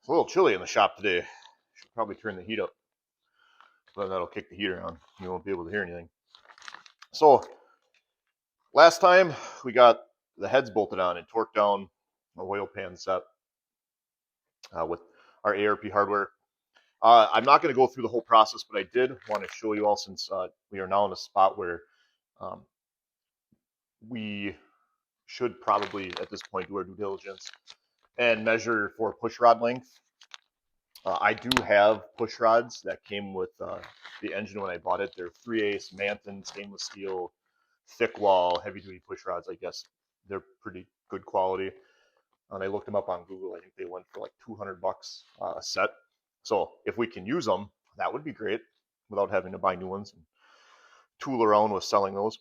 a little chilly in the shop today. Should probably turn the heat up, but that'll kick the heater on. You won't be able to hear anything. So last time we got the heads bolted on and torqued down a oil pan set with our ARP hardware. I'm not going to go through the whole process, but I did want to show you all, since we are now in a spot where we should probably at this point do our due diligence and measure for push rod length. I do have push rods that came with the engine when I bought it. They're 3/8 Manton stainless steel, thick wall, heavy duty push rods. I guess they're pretty good quality. And I looked them up on Google. I think they went for like $200 a set. So if we can use them, that would be great without having to buy new ones and tool around with selling those.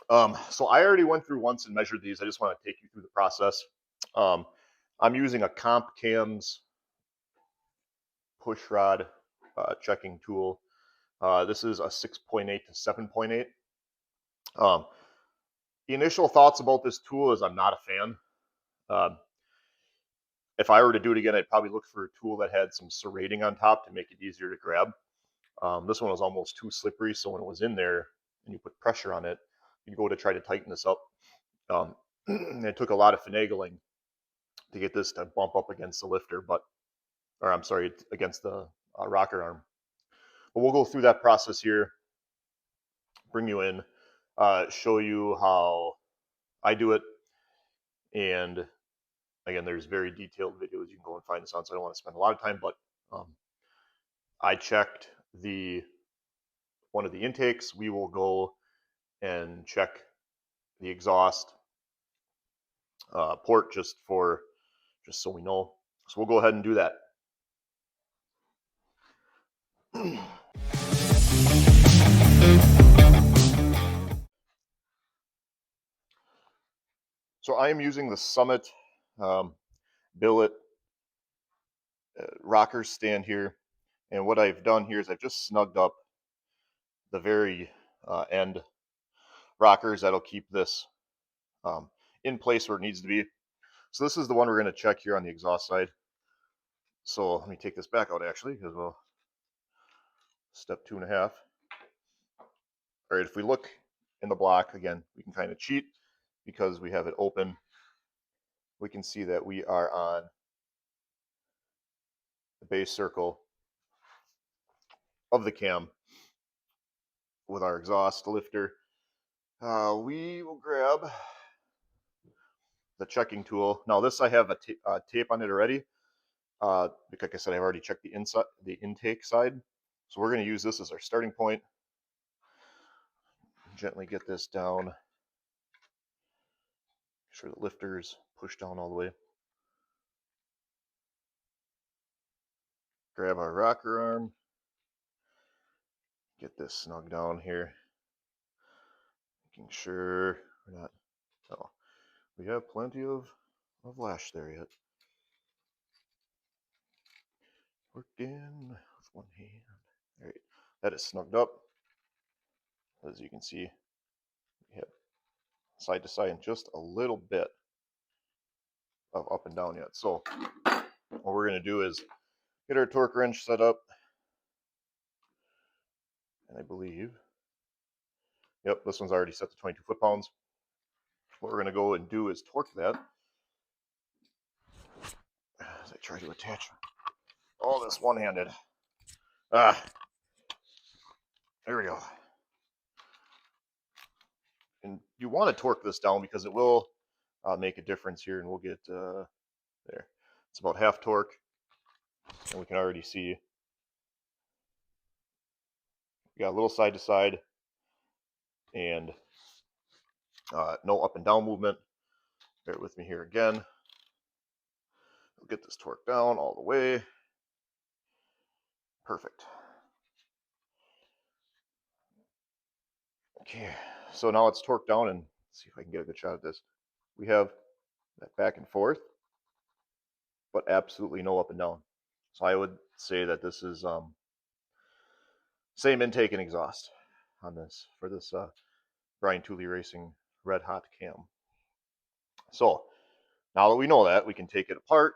So I already went through once and measured these. I just want to take you through the process. I'm using a Comp Cams push rod checking tool. This is a 6.8 to 7.8. The initial thoughts about this tool is I'm not a fan. If I were to do it again, I'd probably look for a tool that had some serrating on top to make it easier to grab. This one was almost too slippery, so when it was in there and you put pressure on it, you go to try to tighten this up. And it took a lot of finagling to get this to bump up against the lifter, or I'm sorry, against the rocker arm. But we'll go through that process here, bring you in, show you how I do it, and again, there's very detailed videos you can go and find this on, so I don't want to spend a lot of time, but I checked one of the intakes. We will go and check the exhaust port just so we know. So we'll go ahead and do that. So I am using the Summit billet rocker stand here, and what I've done here is I've just snugged up the very end rockers that'll keep this in place where it needs to be. So this is the one we're going to check here on the exhaust side. So let me take this back out actually, because we'll step 2.5. All right, if we look in the block again, we can kind of cheat because we have it open. We can see that we are on the base circle of the cam with our exhaust lifter. We will grab the checking tool. Now this, I have a tape on it already. Like I said, I've already checked the intake side. So we're going to use this as our starting point. Gently get this down. Make sure the lifter's pushed down all the way. Grab our rocker arm. Get this snug down here. Making sure we're not, oh, we have plenty of lash there yet. Working with one hand. All right, that is snugged up. As you can see, we have side to side and just a little bit of up and down yet. So what we're going to do is get our torque wrench set up. And I believe, yep, this one's already set to 22 foot-pounds. What we're going to go and do is torque that. As I try to attach all this one-handed. There we go. And you want to torque this down because it will make a difference here, and we'll get there. It's about half torque, and we can already see we got a little side to side and no up and down movement. Bear with me here again. We'll get this torque down all the way. Perfect. Okay, so now it's torqued down, and let's see if I can get a good shot at this. We have that back and forth, but absolutely no up and down. So I would say that this is same intake and exhaust on this for this Brian Tooley Racing Red Hot cam. So now that we know that, we can take it apart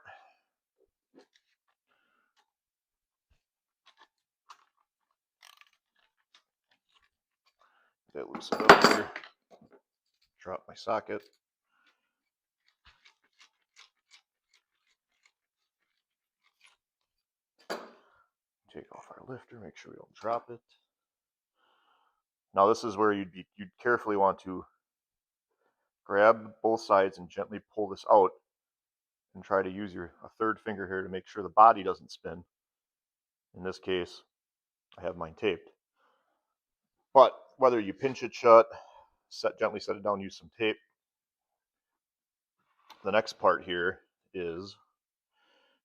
Get that loosened up here. Drop my socket. Take off our lifter, make sure we don't drop it. Now this is where you'd carefully want to grab both sides and gently pull this out and try to use a third finger here to make sure the body doesn't spin. In this case, I have mine taped. But whether you pinch it shut, gently set it down, use some tape. The next part here is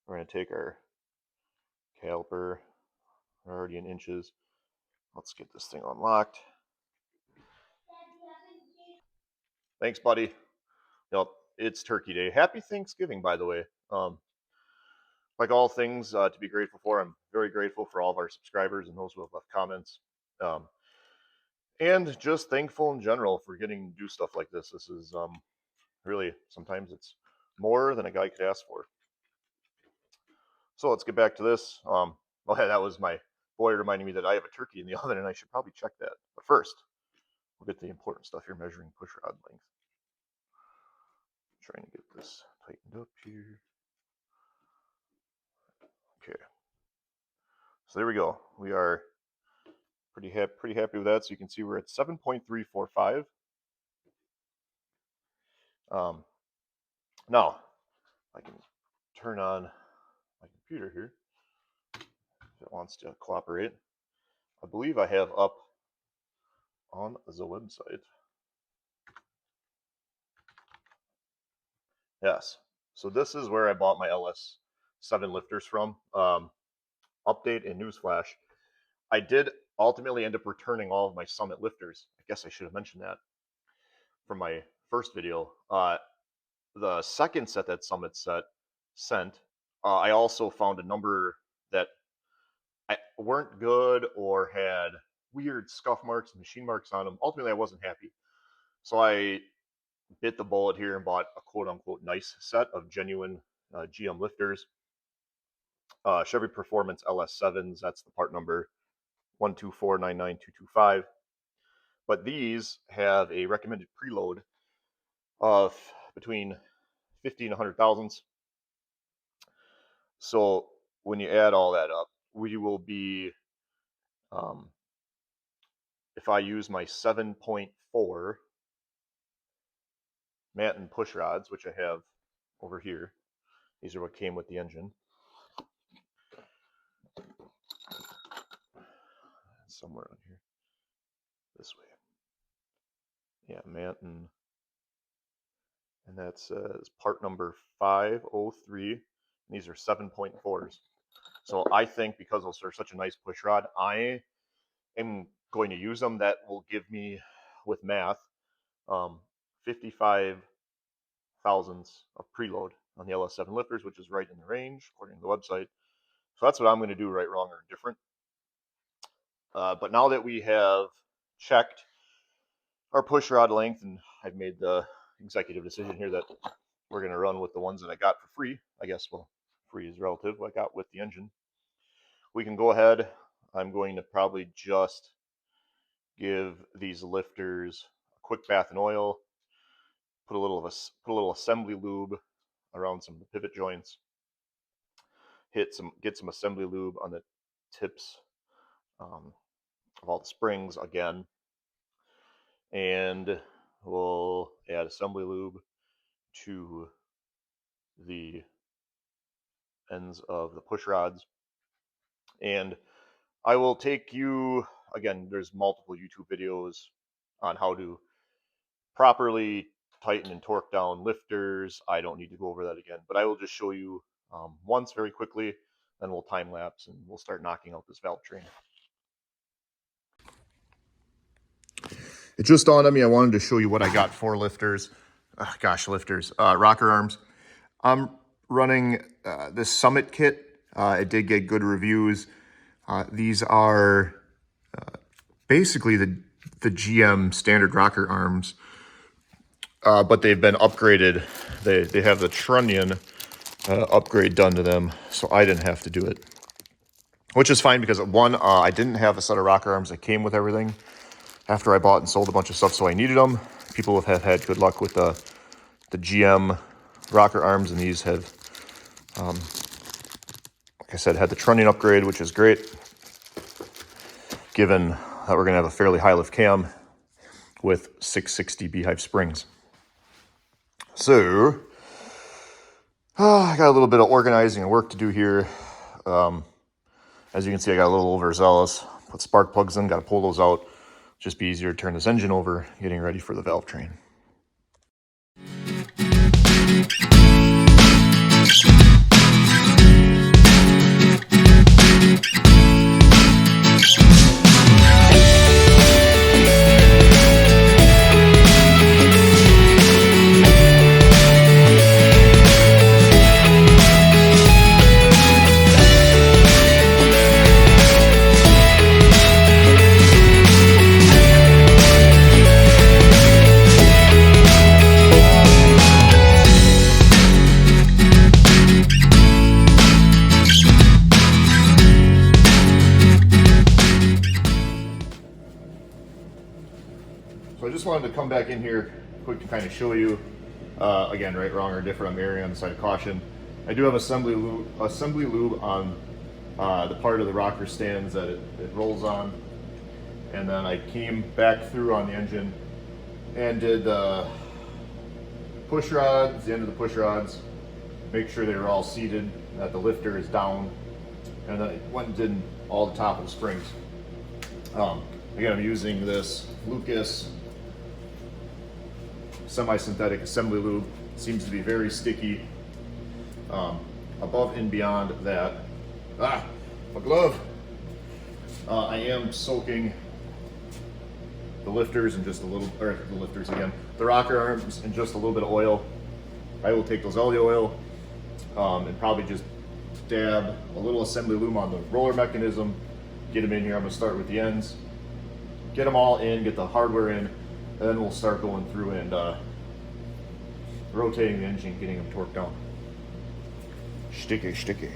we're going to take our caliper. We're already in inches. Let's get this thing unlocked. Thanks, buddy. Yep, it's Turkey Day. Happy Thanksgiving, by the way. Like all things to be grateful for, I'm very grateful for all of our subscribers and those who have left comments. And just thankful in general for getting to do stuff like this. This is really, sometimes it's more than a guy could ask for. So let's get back to this. Oh yeah, that was my boy reminding me that I have a turkey in the oven and I should probably check that. But first, we'll get the important stuff here, measuring pushrod length. Trying to get this tightened up here. Okay. So there we go. We are pretty happy with that. So you can see we're at 7.345. Now, I can turn on my computer here if it wants to cooperate. I believe I have up on the website. Yes. So this is where I bought my LS7 lifters from. Update and newsflash. I did ultimately end up returning all of my Summit lifters. I guess I should have mentioned that from my first video. The second set that Summit sent, I also found a number that weren't good or had weird scuff marks, machine marks on them. Ultimately, I wasn't happy. So I bit the bullet here and bought a quote-unquote nice set of genuine GM lifters. Chevy Performance LS7s, that's the part number 124,99225. But these have a recommended preload of between 50 and 100 thousandths. So when you add all that up, we will be, if I use my 7.4 Manton push rods, which I have over here, these are what came with the engine. Somewhere on here, this way. Yeah, Manton. And that says part number 503. And these are 7.4s. So I think because those are such a nice push rod, I am going to use them. That will give me, with math, 55 thousandths of preload on the LS7 lifters, which is right in the range according to the website. So that's what I'm going to do, right, wrong, or different. But now that we have checked our push rod length, and I've made the executive decision here that we're going to run with the ones that I got for free. I guess, well, free is relative. I got with the engine. We can go ahead. I'm going to probably just give these lifters a quick bath in oil, put a little assembly lube around some of the pivot joints, get some assembly lube on the tips of all the springs again, and we'll add assembly lube to the ends of the push rods. And I will take you, again, there's multiple YouTube videos on how to properly tighten and torque down lifters. I don't need to go over that again, but I will just show you once very quickly, then we'll time lapse and we'll start knocking out this valve train. It just dawned on me, I wanted to show you what I got for lifters. Rocker arms. I'm running this Summit kit. It did get good reviews. These are basically the GM standard rocker arms, but they've been upgraded. They have the trunnion upgrade done to them, so I didn't have to do it, which is fine because one, I didn't have a set of rocker arms that came with everything. after I bought and sold a bunch of stuff so I needed them. People have had good luck with the GM rocker arms, and these have, like I said, had the trunnion upgrade, which is great, given that we're going to have a fairly high lift cam with 660 beehive springs. So, I got a little bit of organizing and work to do here. As you can see, I got a little overzealous. Put spark plugs in, got to pull those out. Just be easier to turn this engine over, getting ready for the valve train. So I just wanted to come back in here quick to kind of show you, again, right, wrong, or different. I'm erring on the side of caution. I do have assembly lube on the part of the rocker stands that it rolls on. And then I came back through on the engine and did the push rods, the end of the push rods, make sure they were all seated, that the lifter is down. And then I went and did all the top of the springs. Again, I'm using this Lucas semi-synthetic assembly lube. It seems to be very sticky. Above and beyond that, my glove. I am soaking the lifters in just a little, or the lifters again, the rocker arms in just a little bit of oil. I will take those LD oil and probably just dab a little assembly lube on the roller mechanism, get them in here. I'm gonna start with the ends, get them all in, get the hardware in, and then we'll start going through and rotating the engine, getting them torqued down. Sticky, sticky.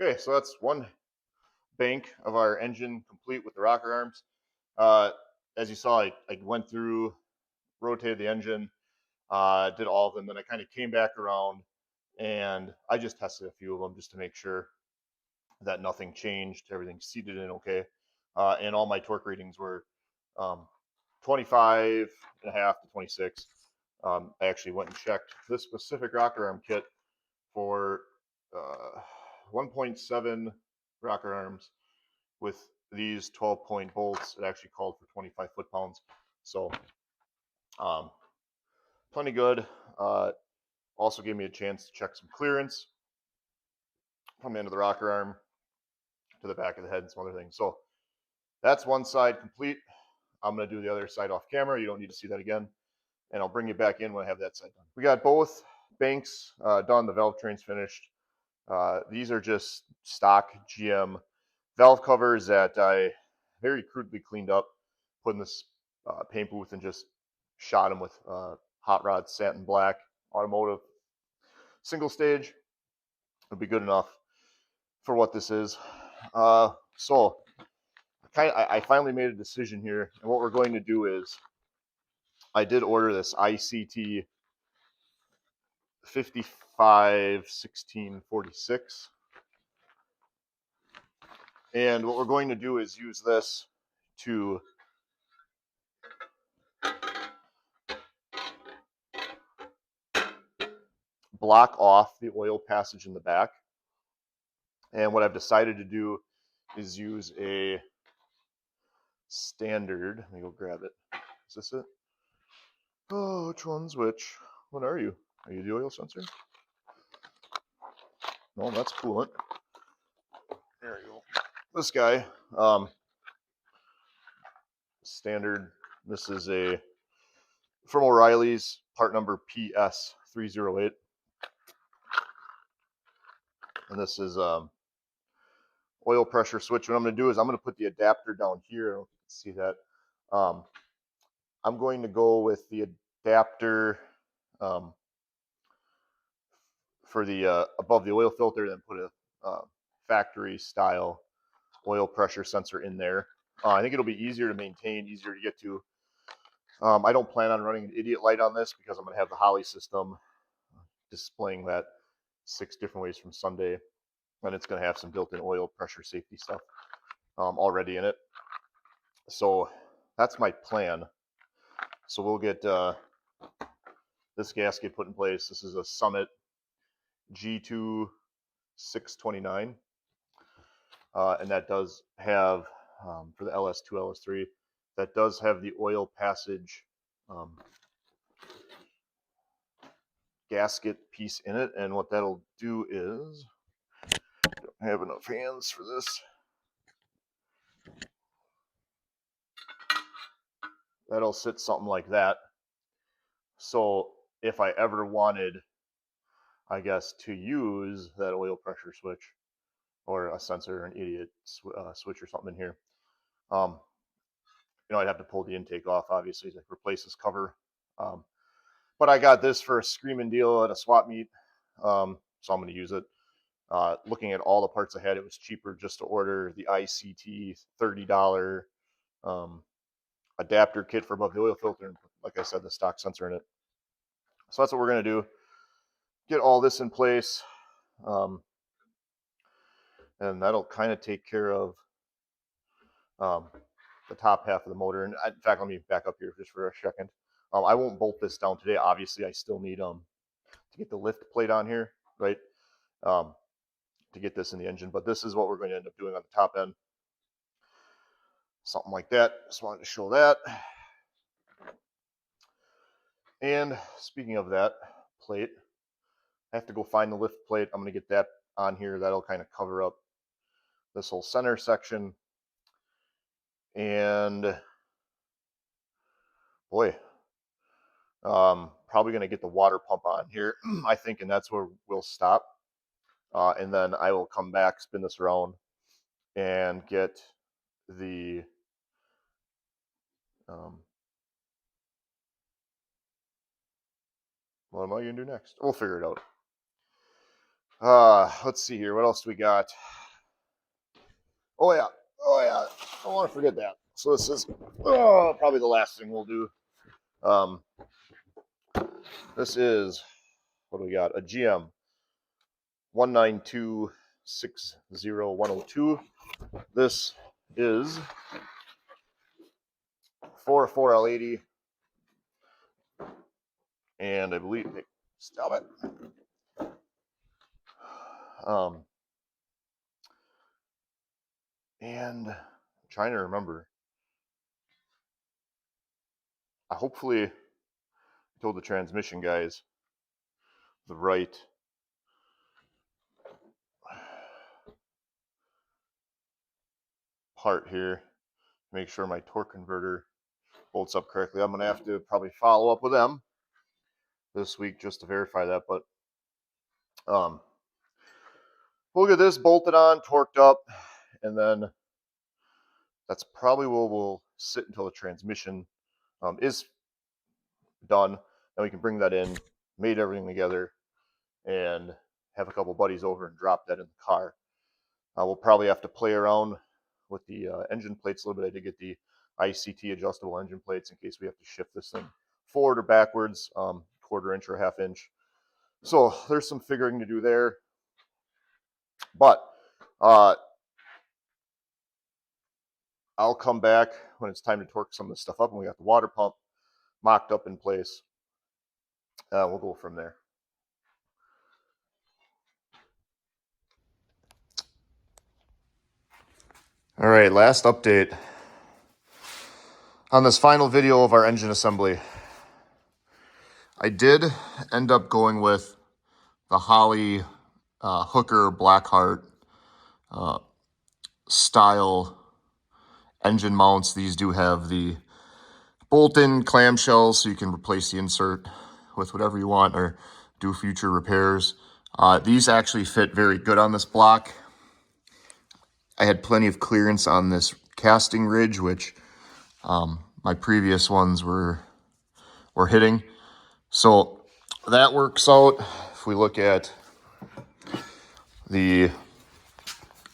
Okay, so that's one bank of our engine complete with the rocker arms. As you saw, I went through, rotated the engine, did all of them, then I kind of came back around and I just tested a few of them just to make sure that nothing changed, everything's seated in okay. And all my torque readings were 25 and a half to 26. I actually went and checked this specific rocker arm kit for 1.7 rocker arms with these 12-point bolts. It actually called for 25 foot-pounds. So plenty good. Also gave me a chance to check some clearance from the end of the rocker arm to the back of the head and some other things. So that's one side complete. I'm going to do the other side off camera. You don't need to see that again. And I'll bring you back in when I have that side done. We got both banks done. The valve train's finished. These are just stock GM valve covers that I very crudely cleaned up, put in this paint booth and just shot them with hot rod satin black automotive single stage. It'll be good enough for what this is. So I finally made a decision here, and what we're going to do is I did order this ICT 551646. And what we're going to do is use this to block off the oil passage in the back. And what I've decided to do is use a standard. Let me go grab it. Is this it? Oh, which one's which? What are you? Are you the oil sensor? No, that's coolant. There you go. This guy, standard. This is a from O'Reilly's, part number PS308. And this is oil pressure switch. What I'm going to do is I'm going to put the adapter down here. I don't see that. I'm going to go with the adapter for the above the oil filter, then put a factory style oil pressure sensor in there. I think it'll be easier to maintain, easier to get to. I don't plan on running an idiot light on this because I'm going to have the Holly system displaying that 6 different ways from Sunday, and it's going to have some built-in oil pressure safety stuff already in it. So that's my plan. So we'll get this gasket put in place. This is a Summit G2 629, and that does have for the LS2, LS3, that does have the oil passage gasket piece in it. And what that'll do is, I don't have enough hands for this. That'll sit something like that. So if I ever wanted, I guess, to use that oil pressure switch or a sensor, an idiot switch or something in here, I'd have to pull the intake off, obviously, to replace this cover. But I got this for a screaming deal at a swap meet, so I'm going to use it. Looking at all the parts I had, it was cheaper just to order the ICT $30 adapter kit for above the oil filter, and like I said, the stock sensor in it. So that's what we're going to do. Get all this in place, and that'll kind of take care of the top half of the motor. And in fact, let me back up here just for a second. I won't bolt this down today. Obviously, I still need to get the lift plate on here, right, to get this in the engine. But this is what we're going to end up doing on the top end. Something like that. Just wanted to show that. And speaking of that plate, I have to go find the lift plate. I'm going to get that on here. That'll kind of cover up this whole center section. And boy, probably going to get the water pump on here, I think, and that's where we'll stop. And then I will come back, spin this around, and get the what am I going to do next? We'll figure it out. Let's see here. What else do we got? Oh yeah. I don't want to forget that. So this is probably the last thing we'll do. This is, what do we got? A GM 19260-102. This is for 4L80, and I believe, stop it. And I'm trying to remember. I hopefully told the transmission guys the right part here. Make sure my torque converter bolts up correctly. I'm going to have to probably follow up with them this week just to verify that. But we'll get this bolted on, torqued up, and then that's probably where we'll sit until the transmission is done. Then we can bring that in, mate everything together, and have a couple buddies over and drop that in the car. We'll probably have to play around with the engine plates a little bit. I did get the ICT adjustable engine plates in case we have to shift this thing forward or backwards, quarter inch or a half inch. So there's some figuring to do there. But I'll come back when it's time to torque some of this stuff up, and we got the water pump mocked up in place. We'll go from there. All right, last update on this final video of our engine assembly. I did end up going with the Holley Hooker Blackheart style engine mounts. These do have the bolt-in clamshells, so you can replace the insert with whatever you want or do future repairs. These actually fit very good on this block. I had plenty of clearance on this casting ridge, which my previous ones were hitting. So that works out. If we look at the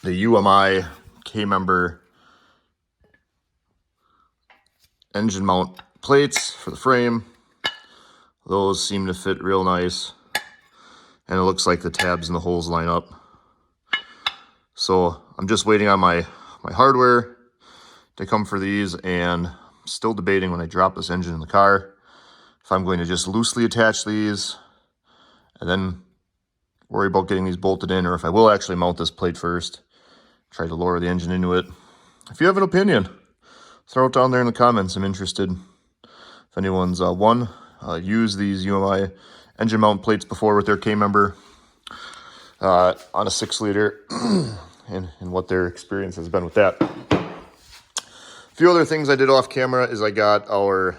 UMI K-member engine mount plates for the frame, those seem to fit real nice. And it looks like the tabs and the holes line up. So I'm just waiting on my hardware to come for these, and I'm still debating when I drop this engine in the car if I'm going to just loosely attach these and then worry about getting these bolted in, or if I will actually mount this plate first, try to lower the engine into it. If you have an opinion, throw it down there in the comments. I'm interested if anyone's used these UMI engine mount plates before with their K-member on a 6-liter and what their experience has been with that. A few other things I did off camera is I got our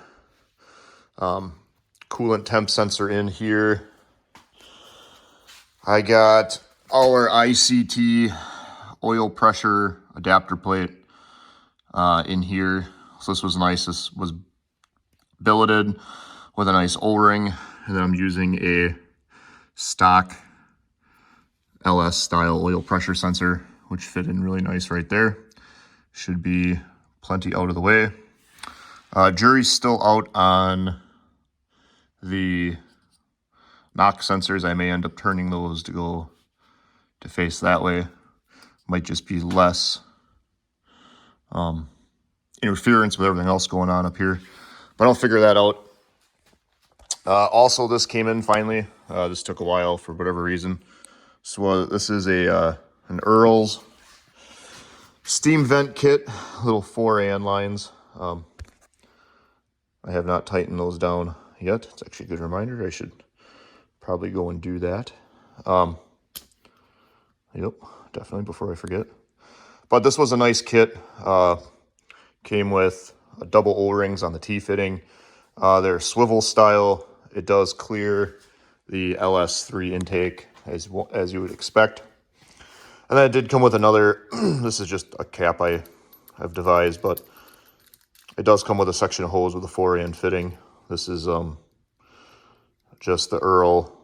coolant temp sensor in here. I got our ICT oil pressure adapter plate in here. So this was nice. This was billeted with a nice O-ring, and then I'm using a stock LS style oil pressure sensor, which fit in really nice right there. Should be plenty out of the way. Jury's still out on the knock sensors. I may end up turning those to go to face that way. Might just be less interference with everything else going on up here, but I'll figure that out. Also, this came in finally. This took a while for whatever reason. So this is an Earl's steam vent kit, little 4AN lines. I have not tightened those down yet. It's actually a good reminder. I should probably go and do that. Yep, definitely before I forget. But this was a nice kit. Came with double O-rings on the T-fitting. They're swivel style. It does clear the LS3 intake as you would expect. And then it did come with another, this is just a cap I've devised, but it does come with a section of hose with a 4AN fitting. This is just the Earl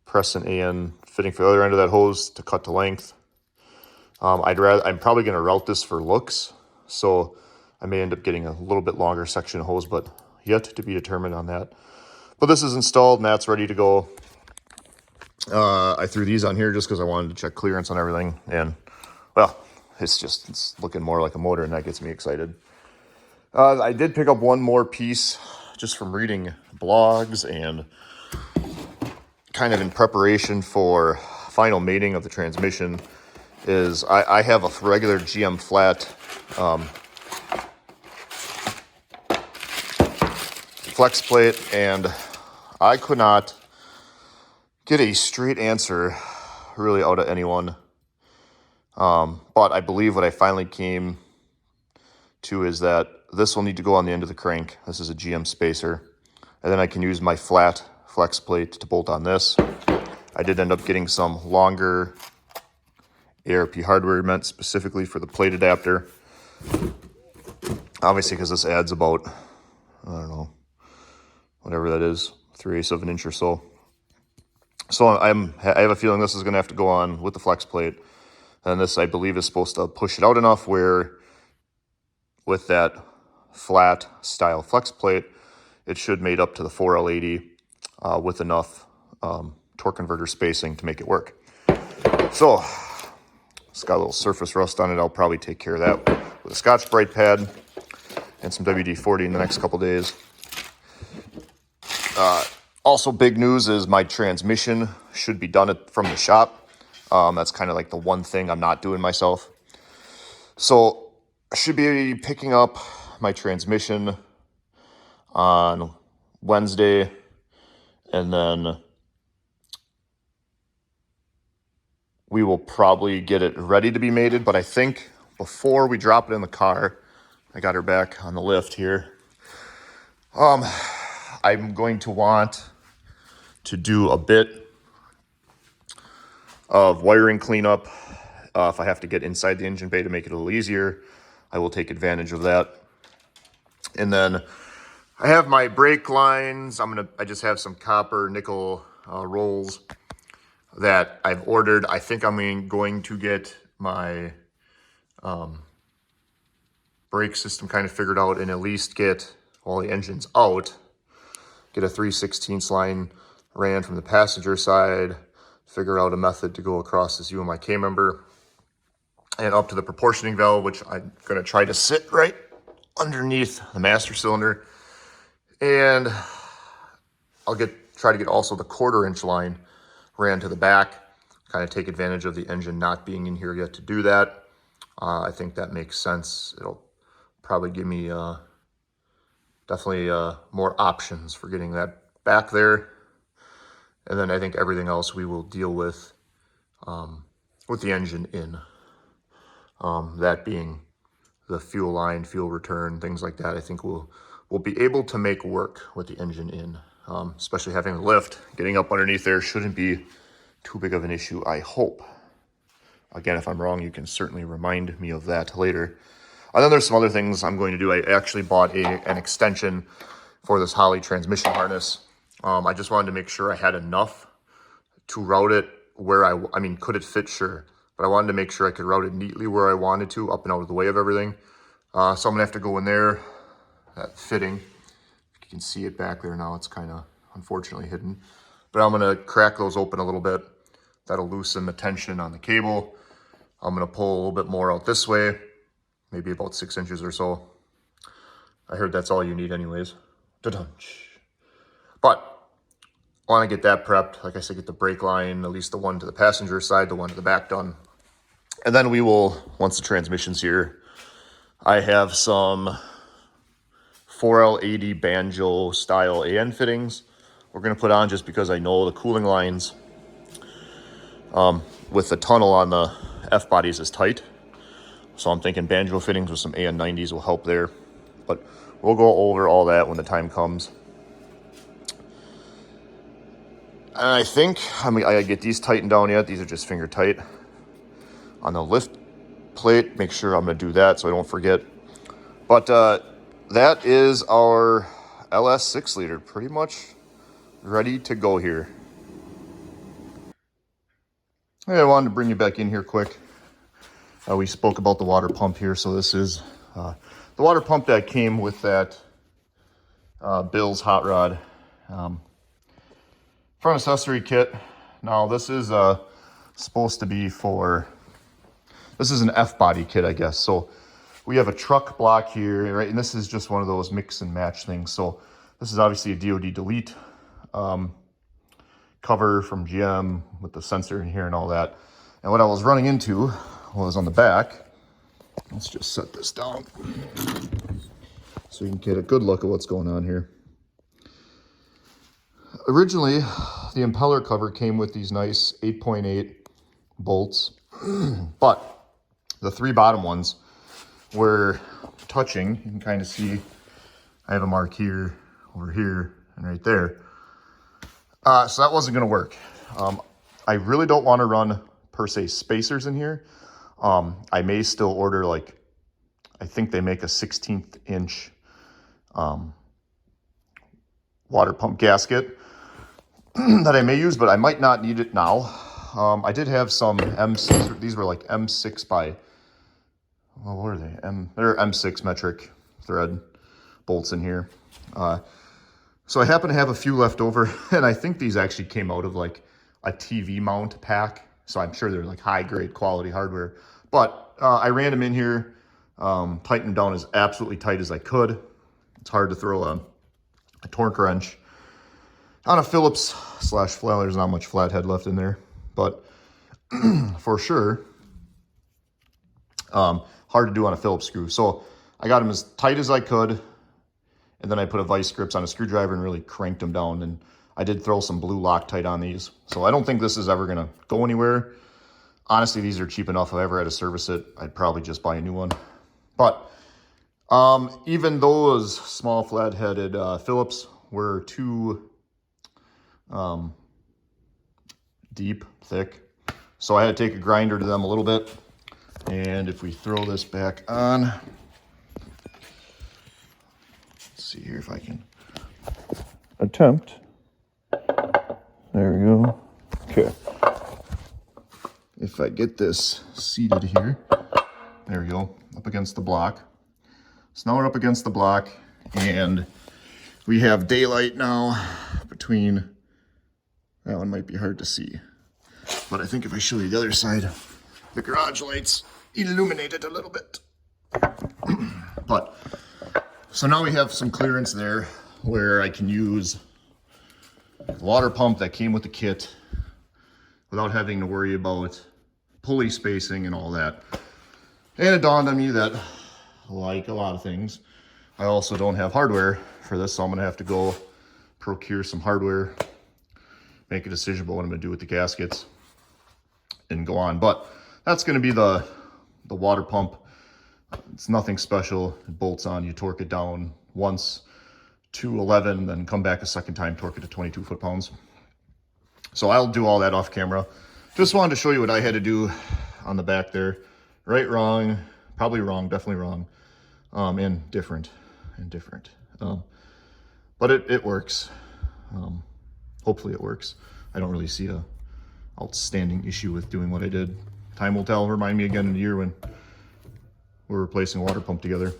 Crescent AN fitting for the other end of that hose to cut to length. I'm probably going to route this for looks, so I may end up getting a little bit longer section of hose, but yet to be determined on that. But this is installed and that's ready to go. I threw these on here just because I wanted to check clearance on everything, and well, it's looking more like a motor, and that gets me excited. I did pick up one more piece just from reading blogs and kind of in preparation for final mating of the transmission. Is I have a regular GM flat flex plate, and I could not get a straight answer really out of anyone. But I believe what I finally came to is that this will need to go on the end of the crank. This is a GM spacer. And then I can use my flat flex plate to bolt on this. I did end up getting some longer ARP hardware meant specifically for the plate adapter. Obviously, because this adds about, I don't know, whatever that is, 3/8 of an inch or so. So I have a feeling this is going to have to go on with the flex plate. And this, I believe, is supposed to push it out enough where with that flat style flex plate, it should mate up to the 4L80 with enough torque converter spacing to make it work. So it's got a little surface rust on it. I'll probably take care of that with a Scotch-Brite pad and some WD-40 in the next couple days. Also, big news is my transmission should be done from the shop. That's kind of like the one thing I'm not doing myself. So I should be picking up my transmission on Wednesday, and then we will probably get it ready to be mated. But I think before we drop it in the car, I got her back on the lift here. I'm going to want to do a bit of wiring cleanup. If I have to get inside the engine bay to make it a little easier, I will take advantage of that. And then I have my brake lines. I just have some copper nickel rolls that I've ordered. I think I'm going to get my brake system kind of figured out and at least get all the engines out. Get a 3/16 line ran from the passenger side, figure out a method to go across this UMIK member and up to the proportioning valve, which I'm going to try to sit right underneath the master cylinder. And I'll try to get also the 1/4 inch line ran to the back, kind of take advantage of the engine not being in here yet to do that. I think that makes sense. It'll probably give me definitely more options for getting that back there. And then I think everything else we will deal with the engine in. That being the fuel line, fuel return, things like that. I think we'll be able to make work with the engine in, especially having the lift. Getting up underneath there shouldn't be too big of an issue, I hope. Again, if I'm wrong, you can certainly remind me of that later. And then there's some other things I'm going to do. I actually bought an extension for this Holley transmission harness. I just wanted to make sure I had enough to route it where I mean, could it fit? Sure. But I wanted to make sure I could route it neatly where I wanted to, up and out of the way of everything. So I'm going to have to go in there, that fitting. You can see it back there now. It's kind of unfortunately hidden. But I'm going to crack those open a little bit. That'll loosen the tension on the cable. I'm going to pull a little bit more out this way, maybe about 6 inches or so. I heard that's all you need anyways. Da-dunch. But I want to get that prepped. Like I said, get the brake line, at least the one to the passenger side, the one to the back done. And then we will, once the transmission's here, I have some 4L80 banjo style AN fittings we're going to put on just because I know the cooling lines with the tunnel on the F bodies is tight. So I'm thinking banjo fittings with some AN90s will help there. But we'll go over all that when the time comes. And I think, I get these tightened down yet. These are just finger tight. On the lift plate, make sure I'm going to do that so I don't forget. But that is our LS 6 liter, pretty much ready to go here. Hey, I wanted to bring you back in here quick. We spoke about the water pump here, so this is the water pump that came with that Bill's hot rod front accessory kit. Now this is supposed to be for, this is an F body kit, I guess. So we have a truck block here, right? And this is just one of those mix and match things. So this is obviously a DoD delete cover from GM with the sensor in here and all that. And what I was running into was on the back. Let's just set this down so you can get a good look at what's going on here. Originally, the impeller cover came with these nice 8.8 bolts, but the 3 bottom ones were touching. You can kind of see I have a mark here, over here, and right there. So that wasn't going to work. I really don't want to run, per se, spacers in here. I may still order, like, I think they make a 16th inch water pump gasket that I may use, but I might not need it now. I did have some M6, these were like M6 by, well, what are they? They're M6 metric thread bolts in here. So I happen to have a few left over, and I think these actually came out of like a TV mount pack. So I'm sure they're like high grade quality hardware. But I ran them in here, tightened them down as absolutely tight as I could. It's hard to throw a torque wrench on a Phillips slash flat. There's not much flathead left in there, but for sure, hard to do on a Phillips screw. So I got them as tight as I could. And then I put a vice grips on a screwdriver and really cranked them down. And I did throw some blue Loctite on these. So I don't think this is ever going to go anywhere. Honestly, these are cheap enough. If I ever had to service it, I'd probably just buy a new one. But even those small flat-headed Phillips were too deep, thick. So I had to take a grinder to them a little bit. And if we throw this back on, see here if I can attempt. There we go. Okay. If I get this seated here, there we go, up against the block. So now we're up against the block, and we have daylight now between, that one might be hard to see, but I think if I show you the other side, the garage lights illuminate it a little bit. But so now we have some clearance there where I can use the water pump that came with the kit without having to worry about pulley spacing and all that. And it dawned on me that, like a lot of things, I also don't have hardware for this, so I'm gonna have to go procure some hardware, make a decision about what I'm gonna do with the gaskets, and go on. But that's gonna be the water pump. It's nothing special. It bolts on, you torque it down once to 11, then come back a second time, torque it to 22 foot-pounds. So I'll do all that off camera. Just wanted to show you what I had to do on the back there. Right, wrong, probably wrong, definitely wrong, and different. But it works. Hopefully it works. I don't really see a outstanding issue with doing what I did. Time will tell. Remind me again in a year when we're replacing a water pump together.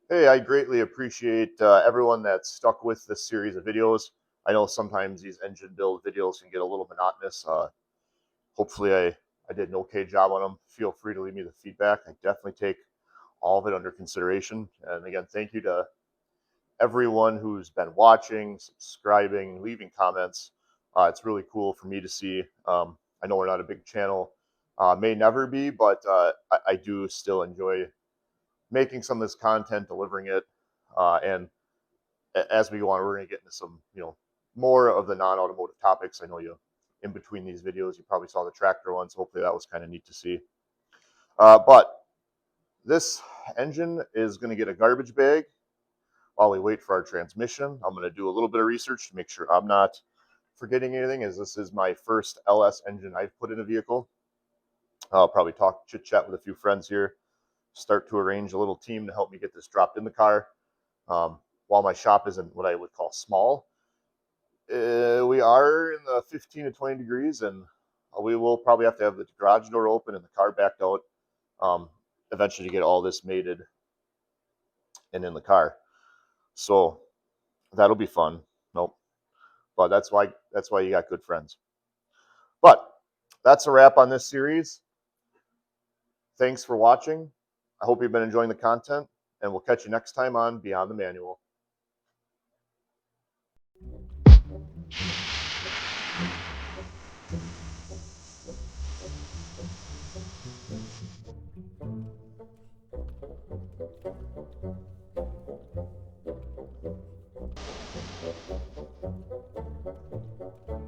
Hey, I greatly appreciate everyone that stuck with this series of videos. I know sometimes these engine build videos can get a little monotonous. Hopefully I did an okay job on them. Feel free to leave me the feedback. I definitely take all of it under consideration. And again, thank you to everyone who's been watching, subscribing, leaving comments. It's really cool for me to see. I know we're not a big channel, may never be, but I do still enjoy making some of this content, delivering it, and as we go on, we're going to get into some, more of the non-automotive topics. I know you, in between these videos, you probably saw the tractor ones. Hopefully that was kind of neat to see. But this engine is going to get a garbage bag while we wait for our transmission. I'm going to do a little bit of research to make sure I'm not forgetting anything, as this is my first LS engine I've put in a vehicle. I'll probably talk, chit-chat with a few friends here, start to arrange a little team to help me get this dropped in the car. While my shop isn't what I would call small, we are in the 15 to 20 degrees, and we will probably have to have the garage door open and the car backed out eventually to get all this mated and in the car. So that'll be fun. Nope. But that's why you got good friends. But that's a wrap on this series. Thanks for watching. I hope you've been enjoying the content, and we'll catch you next time on Beyond the Manual.